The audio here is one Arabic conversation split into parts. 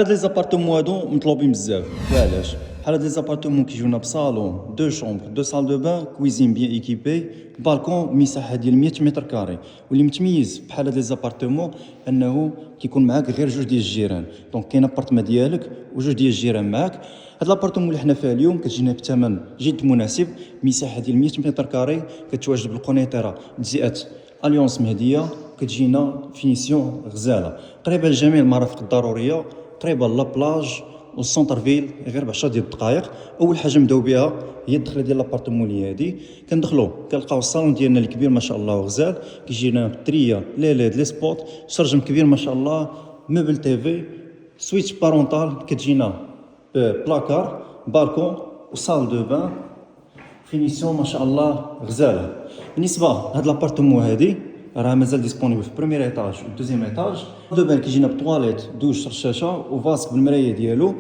هاد لي زابارتمون هادو مطلوبين بزاف. وعلاش؟ بحال هاد لي زابارتمون كيجيونا بصالون، دو شومبر، دو سال دو بان، كويزين بيان ايكيبي، بالكون مساحه ديال 100 متر كاري. واللي متميز بحال هاد لي زابارتمون انه كيكون معاك غير جوج ديال الجيران، دونك كاين ابارتما ديالك وجوج ديال الجيران معاك. هاد لابارتمون اللي حنا فيها اليوم كتجينا بثمن جد مناسب، مساحه ديال 100 متر كاري، كتواجد بالقنيطره تجزئه اليونس مهديه، كتجينا فينيسيون غزاله قريبه لجميع المرافق الضروريه، قريبه لابلاج والسونتر فيل غير ب 10 ديال الدقائق. اول حاجه نبداو بها هي الدخله ديال لابارتمون اللي هادي. كندخلوا كنلقاو الصالون ديالنا الكبير ما شاء الله وغزال، كيجينا بالتريه لي ليد لي سبوت، شرجم كبير ما شاء الله، مبل تيفي، سويتش بارونتال، كتجينا بلاكار، بالكون وصال دو بان، فينيسيون ما شاء الله غزاله. بالنسبه لهاد لابارتمون هادي راه مازال ديسپونيبل في بريمير ايطاج و دوزيام ايطاج. دو بان كيجينا بطواليت دوش رشاشه وفاسك بالمرايه ديالو.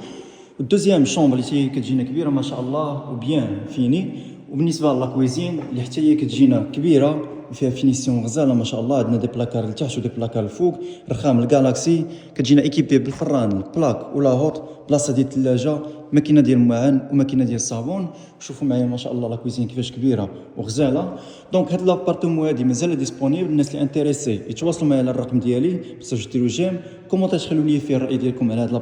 والدوزيام شومبر اللي هي كتجينا كبيره ما شاء الله وبيان فيني. وبالنسبه لا كويزين اللي حتى هي كتجينا كبيره وفيها فينيسيون غزاله ما شاء الله. عندنا دي بلاكار لتحت ودي بلاكار الفوق، رخام الجالاكسي، كتجينا ايكيبي بالفران البلاك ولا هوت، بلاصه ديال الثلاجه، ماكينه ديال المعان وماكينه ديال الصابون. شوفوا معايا ما شاء الله لا كويزين كيفاش كبيره وغزاله. دونك هاد لابارتمون هادي مازال ديسپونيبل. الناس اللي انتريسي يتواصلوا معايا على الرقم ديالي باش ديروا جيم كومونتاج، خليو لي فيه الراي ديالكم على هاد